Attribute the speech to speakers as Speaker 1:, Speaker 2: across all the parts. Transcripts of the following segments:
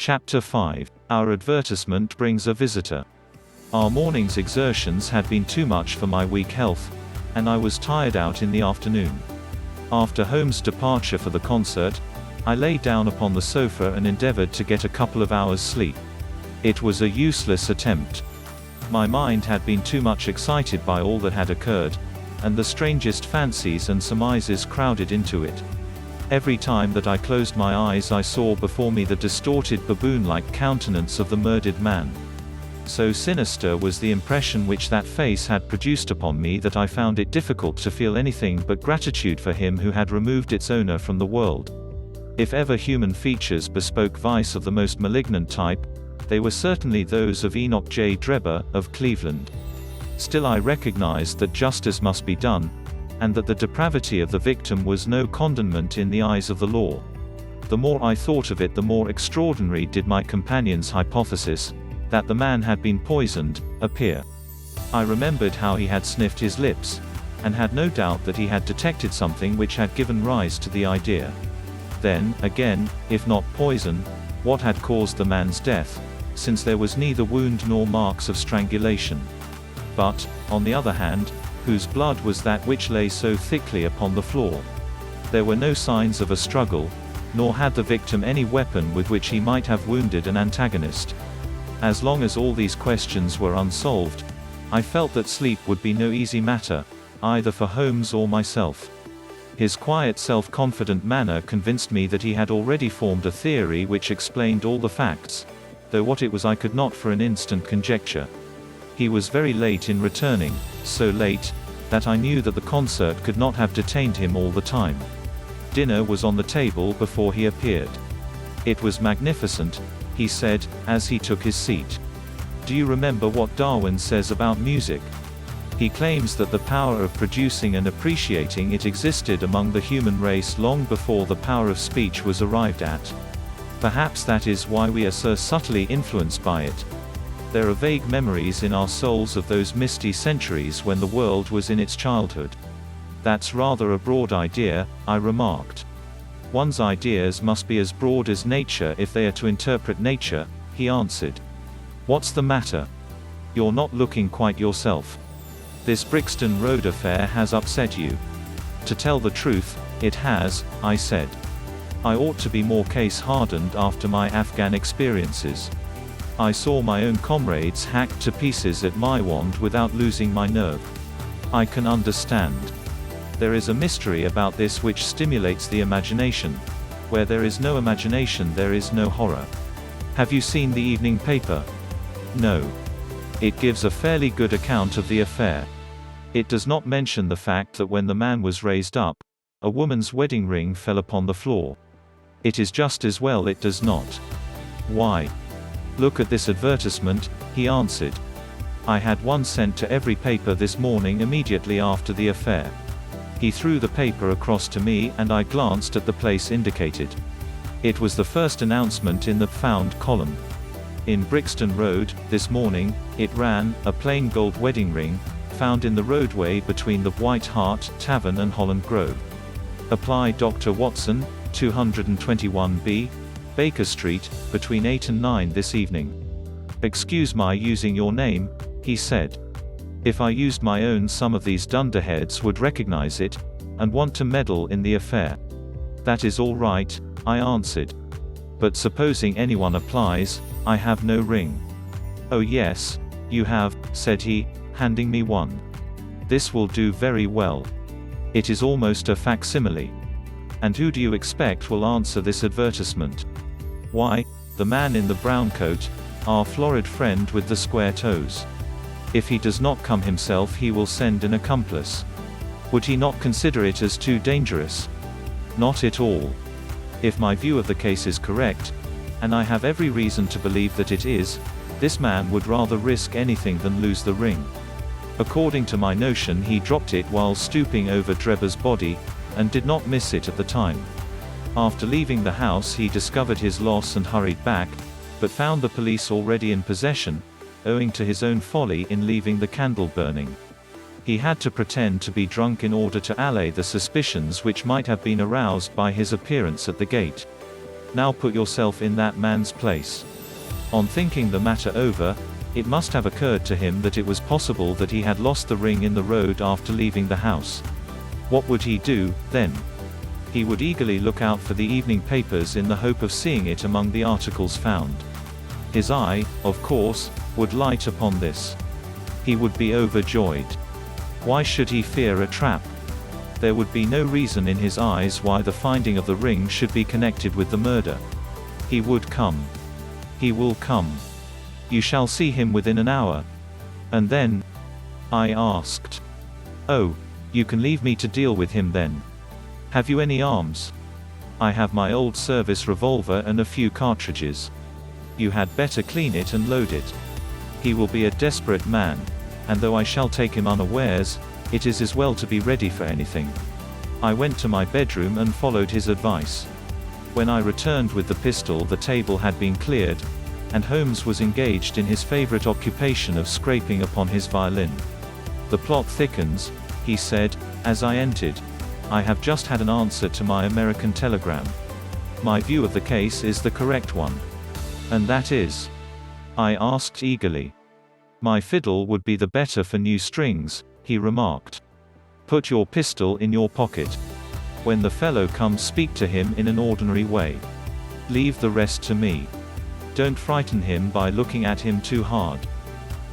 Speaker 1: Chapter 5. Our advertisement brings a visitor. Our morning's exertions had been too much for my weak health, and I was tired out in the afternoon. After Holmes' departure for the concert, I lay down upon the sofa and endeavored to get a couple of hours' sleep. It was a useless attempt. My mind had been too much excited by all that had occurred, and the strangest fancies and surmises crowded into it. Every time that I closed my eyes I saw before me the distorted baboon-like countenance of the murdered man. So sinister was the impression which that face had produced upon me that I found it difficult to feel anything but gratitude for him who had removed its owner from the world. If ever human features bespoke vice of the most malignant type, they were certainly those of Enoch J. Drebber, of Cleveland. Still I recognized that justice must be done, and that the depravity of the victim was no condemnment in the eyes of the law. The more I thought of it, the more extraordinary did my companion's hypothesis, that the man had been poisoned, appear. I remembered how he had sniffed his lips, and had no doubt that he had detected something which had given rise to the idea. Then, again, if not poison, what had caused the man's death, since there was neither wound nor marks of strangulation? But, on the other hand, whose blood was that which lay so thickly upon the floor? There were no signs of a struggle, nor had the victim any weapon with which he might have wounded an antagonist. As long as all these questions were unsolved, I felt that sleep would be no easy matter, either for Holmes or myself. His quiet self-confident manner convinced me that he had already formed a theory which explained all the facts, though what it was I could not for an instant conjecture. He was very late in returning, so late, that I knew that the concert could not have detained him all the time. Dinner was on the table before he appeared. It was magnificent, he said, as he took his seat. Do you remember what Darwin says about music? He claims that the power of producing and appreciating it existed among the human race long before the power of speech was arrived at. Perhaps that is why we are so subtly influenced by it. There are vague memories in our souls of those misty centuries when the world was in its childhood. That's rather a broad idea, I remarked. One's ideas must be as broad as nature if they are to interpret nature, he answered. What's the matter? You're not looking quite yourself. This Brixton Road affair has upset you. To tell the truth, it has, I said. I ought to be more case-hardened after my Afghan experiences. I saw my own comrades hacked to pieces at Maiwand without losing my nerve. I can understand. There is a mystery about this which stimulates the imagination. Where there is no imagination there is no horror. Have you seen the evening paper? No. It gives a fairly good account of the affair. It does not mention the fact that when the man was raised up, a woman's wedding ring fell upon the floor. It is just as well it does not. Why? Look at this advertisement, he answered. I had one sent to every paper this morning immediately after the affair. He threw the paper across to me and I glanced at the place indicated. It was the first announcement in the Found column. In Brixton Road, this morning, it ran, a plain gold wedding ring, found in the roadway between the White Hart Tavern and Holland Grove. Apply Dr. Watson, 221B, Baker Street, between 8 and 9 this evening. Excuse my using your name, he said. If I used my own some of these dunderheads would recognize it, and want to meddle in the affair. That is all right, I answered. But supposing anyone applies, I have no ring. Oh yes, you have, said he, handing me one. This will do very well. It is almost a facsimile. And who do you expect will answer this advertisement? Why, the man in the brown coat, our florid friend with the square toes. If he does not come himself he will send an accomplice. Would he not consider it as too dangerous? Not at all. If my view of the case is correct, and I have every reason to believe that it is, this man would rather risk anything than lose the ring. According to my notion he dropped it while stooping over Drebber's body, and did not miss it at the time. After leaving the house he discovered his loss and hurried back, but found the police already in possession, owing to his own folly in leaving the candle burning. He had to pretend to be drunk in order to allay the suspicions which might have been aroused by his appearance at the gate. Now put yourself in that man's place. On thinking the matter over, it must have occurred to him that it was possible that he had lost the ring in the road after leaving the house. What would he do, then? He would eagerly look out for the evening papers in the hope of seeing it among the articles found. His eye, of course, would light upon this. He would be overjoyed. Why should he fear a trap? There would be no reason in his eyes why the finding of the ring should be connected with the murder. He would come. He will come. You shall see him within an hour. And then? I asked. Oh, you can leave me to deal with him then. Have you any arms? I have my old service revolver and a few cartridges. You had better clean it and load it. He will be a desperate man, and though I shall take him unawares, it is as well to be ready for anything. I went to my bedroom and followed his advice. When I returned with the pistol, the table had been cleared, and Holmes was engaged in his favorite occupation of scraping upon his violin. The plot thickens, he said, as I entered. I have just had an answer to my American telegram. My view of the case is the correct one. And that is? I asked eagerly. My fiddle would be the better for new strings, he remarked. Put your pistol in your pocket. When the fellow comes, speak to him in an ordinary way. Leave the rest to me. Don't frighten him by looking at him too hard.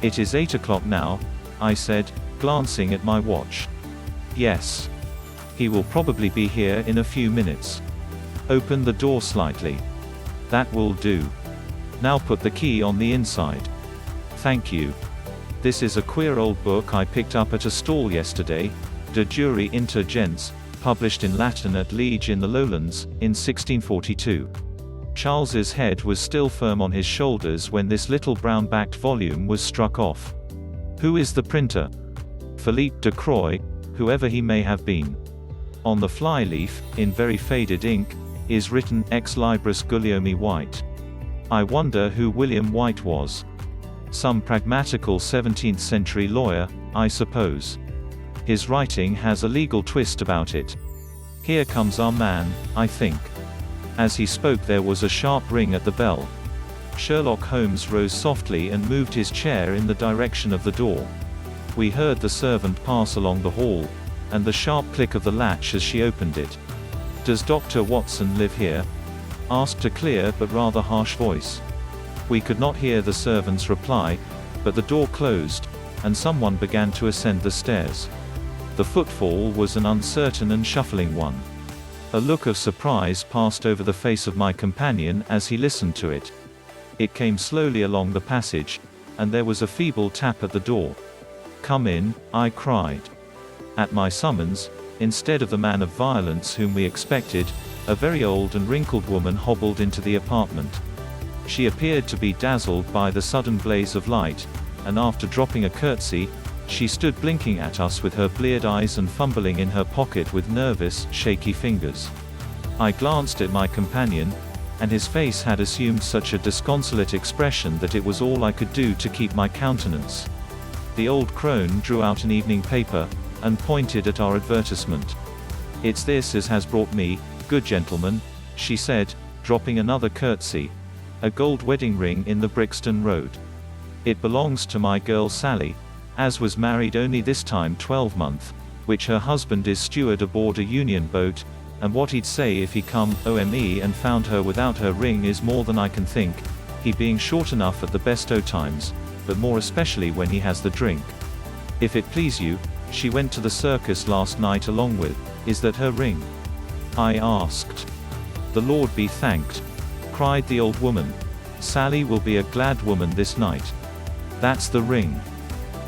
Speaker 1: It is 8 o'clock now, I said, glancing at my watch. Yes. He will probably be here in a few minutes. Open the door slightly. That will do. Now put the key on the inside. Thank you. This is a queer old book I picked up at a stall yesterday, De Jure Inter Gens, published in Latin at Liege in the Lowlands, in 1642. Charles's head was still firm on his shoulders when this little brown-backed volume was struck off. Who is the printer? Philippe de Croix, whoever he may have been. On the flyleaf, in very faded ink, is written Ex Libris Guillaume White. I wonder who William White was. Some pragmatical 17th century lawyer, I suppose. His writing has a legal twist about it. Here comes our man, I think. As he spoke there was a sharp ring at the bell. Sherlock Holmes rose softly and moved his chair in the direction of the door. We heard the servant pass along the hall, and the sharp click of the latch as she opened it. Does Dr. Watson live here? Asked a clear but rather harsh voice. We could not hear the servant's reply, but the door closed, and someone began to ascend the stairs. The footfall was an uncertain and shuffling one. A look of surprise passed over the face of my companion as he listened to it. It came slowly along the passage, and there was a feeble tap at the door. Come in, I cried. At my summons, instead of the man of violence whom we expected, a very old and wrinkled woman hobbled into the apartment. She appeared to be dazzled by the sudden blaze of light, and after dropping a curtsy, she stood blinking at us with her bleared eyes and fumbling in her pocket with nervous, shaky fingers. I glanced at my companion, and his face had assumed such a disconsolate expression that it was all I could do to keep my countenance. The old crone drew out an evening paper, and pointed at our advertisement. It's this as has brought me, good gentleman, she said, dropping another curtsy. A gold wedding ring in the Brixton Road. It belongs to my girl Sally, as was married only this time 12-month, which her husband is steward aboard a union boat, and what he'd say if he come ome and found her without her ring is more than I can think, he being short enough at the best o' times, but more especially when he has the drink. If it please you, she went to the circus last night along with, is that her ring? I asked. The Lord be thanked, cried the old woman. Sally will be a glad woman this night. That's the ring.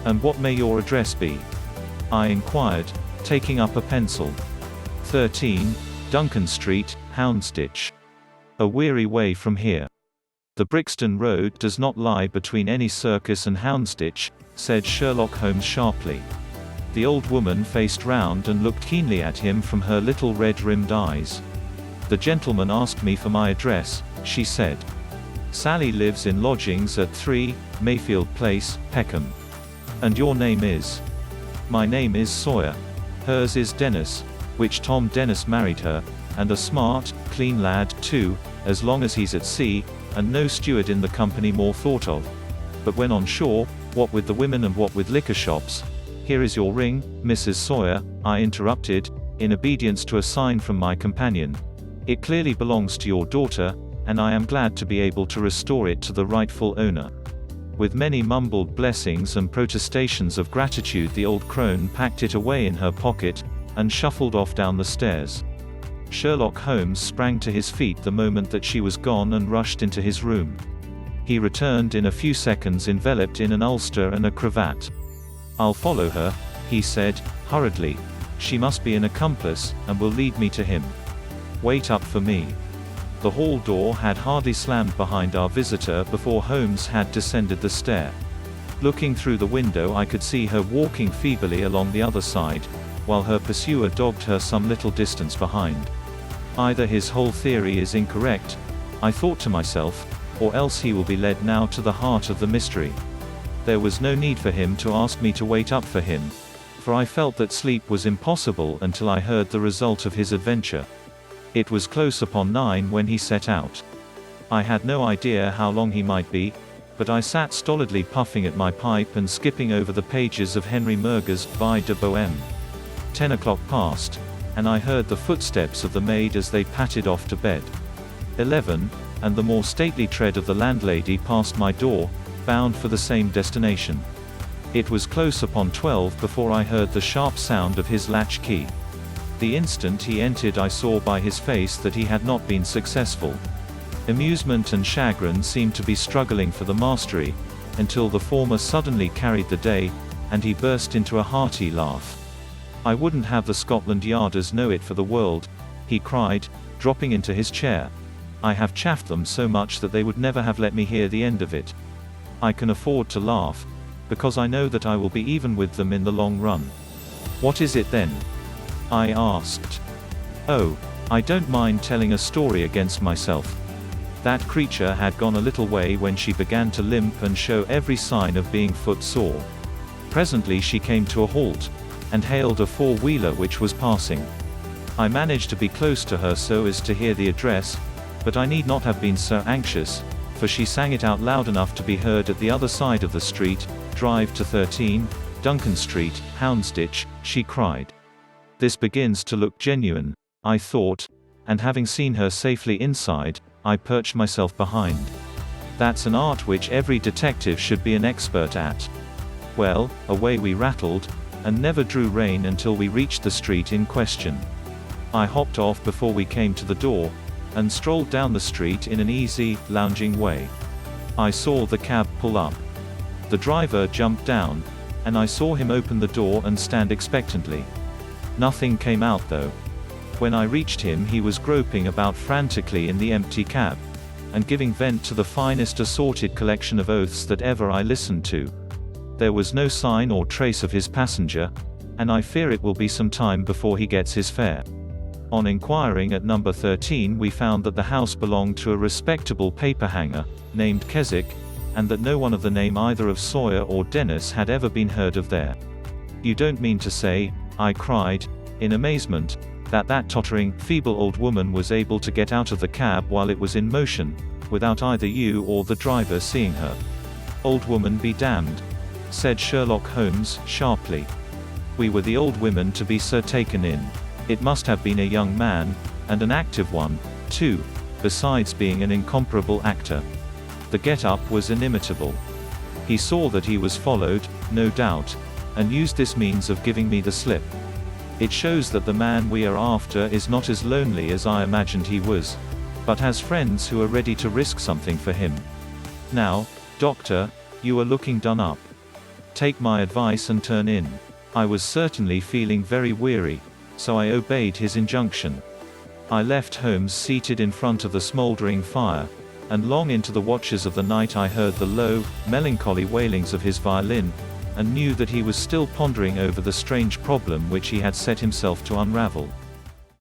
Speaker 1: And what may your address be? I inquired, taking up a pencil. 13, Duncan Street, Houndsditch. A weary way from here. The Brixton Road does not lie between any circus and Houndsditch, said Sherlock Holmes sharply. The old woman faced round and looked keenly at him from her little red-rimmed eyes. The gentleman asked me for my address, she said. Sally lives in lodgings at 3, Mayfield Place, Peckham. And your name is? My name is Sawyer. Hers is Dennis, which Tom Dennis married her, and a smart, clean lad, too, as long as he's at sea, and no steward in the company more thought of. But when on shore, what with the women and what with liquor shops? Here is your ring, Mrs. Sawyer, I interrupted, in obedience to a sign from my companion. It clearly belongs to your daughter, and I am glad to be able to restore it to the rightful owner. With many mumbled blessings and protestations of gratitude, the old crone packed it away in her pocket, and shuffled off down the stairs. Sherlock Holmes sprang to his feet the moment that she was gone and rushed into his room. He returned in a few seconds enveloped in an ulster and a cravat. "I'll follow her," he said, hurriedly. "She must be an accomplice, and will lead me to him. Wait up for me." The hall door had hardly slammed behind our visitor before Holmes had descended the stair. Looking through the window, I could see her walking feebly along the other side, while her pursuer dogged her some little distance behind. Either his whole theory is incorrect, I thought to myself, or else he will be led now to the heart of the mystery. There was no need for him to ask me to wait up for him, for I felt that sleep was impossible until I heard the result of his adventure. It was close upon 9 when he set out. I had no idea how long he might be, but I sat stolidly puffing at my pipe and skipping over the pages of Henry Murger's Vie de Bohème. 10 o'clock passed, and I heard the footsteps of the maid as they pattered off to bed. 11, and the more stately tread of the landlady passed my door, bound for the same destination. It was close upon 12 before I heard the sharp sound of his latch key. The instant he entered, I saw by his face that he had not been successful. Amusement and chagrin seemed to be struggling for the mastery, until the former suddenly carried the day, and he burst into a hearty laugh. "I wouldn't have the Scotland Yarders know it for the world," he cried, dropping into his chair. "I have chaffed them so much that they would never have let me hear the end of it. I can afford to laugh, because I know that I will be even with them in the long run." "What is it then?" I asked. "Oh, I don't mind telling a story against myself." That creature had gone a little way when she began to limp and show every sign of being footsore. Presently she came to a halt, and hailed a four-wheeler which was passing. I managed to be close to her so as to hear the address, but I need not have been so anxious, for she sang it out loud enough to be heard at the other side of the street. "Drive to 13, Duncan Street, Houndsditch," she cried. "This begins to look genuine," I thought, and having seen her safely inside, I perched myself behind. That's an art which every detective should be an expert at. Well, away we rattled, and never drew rein until we reached the street in question. I hopped off before we came to the door, and strolled down the street in an easy, lounging way. I saw the cab pull up. The driver jumped down, and I saw him open the door and stand expectantly. Nothing came out though. When I reached him, he was groping about frantically in the empty cab, and giving vent to the finest assorted collection of oaths that ever I listened to. There was no sign or trace of his passenger, and I fear it will be some time before he gets his fare. On inquiring at number 13, we found that the house belonged to a respectable paperhanger, named Keswick, and that no one of the name either of Sawyer or Dennis had ever been heard of there. "You don't mean to say," I cried, in amazement, that tottering, feeble old woman was able to get out of the cab while it was in motion, without either you or the driver seeing her?" "Old woman be damned," said Sherlock Holmes, sharply. "We were the old women to be so taken in. It must have been a young man, and an active one, too, besides being an incomparable actor. The get-up was inimitable. He saw that he was followed, no doubt, and used this means of giving me the slip. It shows that the man we are after is not as lonely as I imagined he was, but has friends who are ready to risk something for him. Now, Doctor, you are looking done up. Take my advice and turn in." I was certainly feeling very weary, so I obeyed his injunction. I left Holmes seated in front of the smouldering fire, and long into the watches of the night I heard the low, melancholy wailings of his violin, and knew that he was still pondering over the strange problem which he had set himself to unravel.